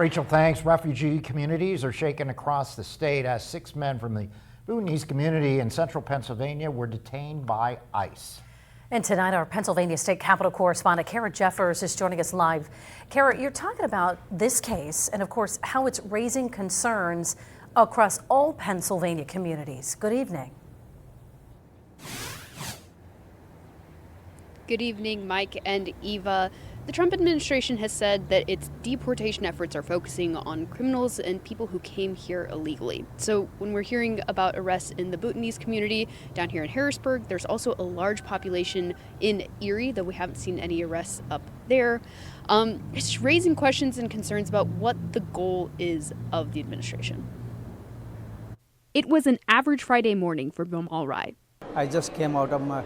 Rachel, thanks. Refugee communities are shaken across the state as 6 men from the Bhutanese community in central Pennsylvania were detained by ICE. And tonight, our Pennsylvania State Capitol correspondent Kara Jeffers is joining us live. Kara, you're talking about this case and, of course, how it's raising concerns across all Pennsylvania communities. Good evening. Good evening, Mike and Eva. The Trump administration has said that its deportation efforts are focusing on criminals and people who came here illegally. So when we're hearing about arrests in the Bhutanese community down here in Harrisburg, there's also a large population in Erie, though we haven't seen any arrests up there. It's raising questions and concerns about what the goal is of the administration. It was an average Friday morning for Bimal Rai. I just came out of my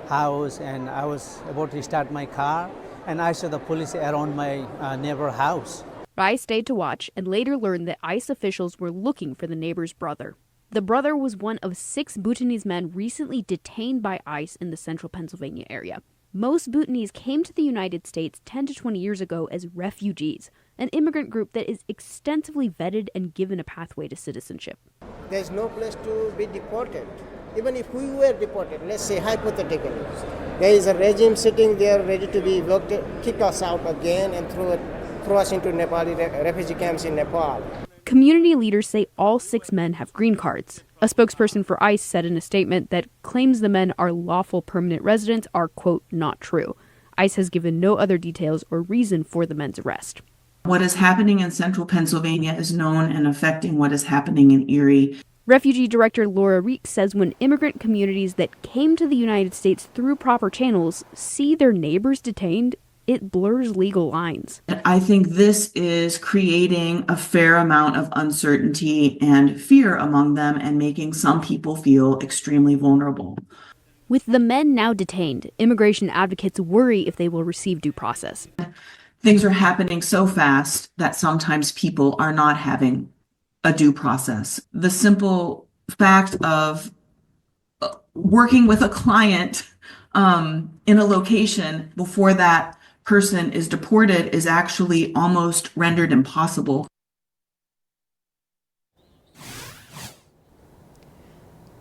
house and I was about to start my car, and I saw the police around my neighbor house. Rai stayed to watch and later learned that ICE officials were looking for the neighbor's brother. The brother was one of 6 Bhutanese men recently detained by ICE in the central Pennsylvania area. Most Bhutanese came to the United States 10 to 20 years ago as refugees, an immigrant group that is extensively vetted and given a pathway to citizenship. There's no place to be deported. Even if we were deported, let's say hypothetically, there is a regime sitting there ready to be evicted, kick us out again and throw us into Nepali refugee camps in Nepal. Community leaders say all 6 men have green cards. A spokesperson for ICE said in a statement that claims the men are lawful permanent residents are, quote, not true. ICE has given no other details or reason for the men's arrest. What is happening in central Pennsylvania is known and affecting what is happening in Erie. Refugee Director Laura Reek says when immigrant communities that came to the United States through proper channels see their neighbors detained, it blurs legal lines. I think this is creating a fair amount of uncertainty and fear among them and making some people feel extremely vulnerable. With the men now detained, immigration advocates worry if they will receive due process. Things are happening so fast that sometimes people are not having a due process. The simple fact of working with a client in a location before that person is deported is actually almost rendered impossible.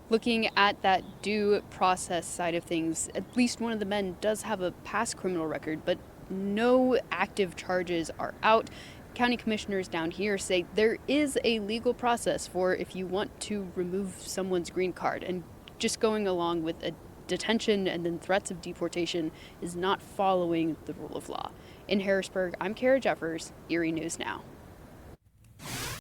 Looking at that due process side of things, at least one of the men does have a past criminal record, but no active charges are out. County commissioners down here say there is a legal process for if you want to remove someone's green card, and just going along with a detention and then threats of deportation is not following the rule of law. In Harrisburg, I'm Kara Jeffers, Erie News Now.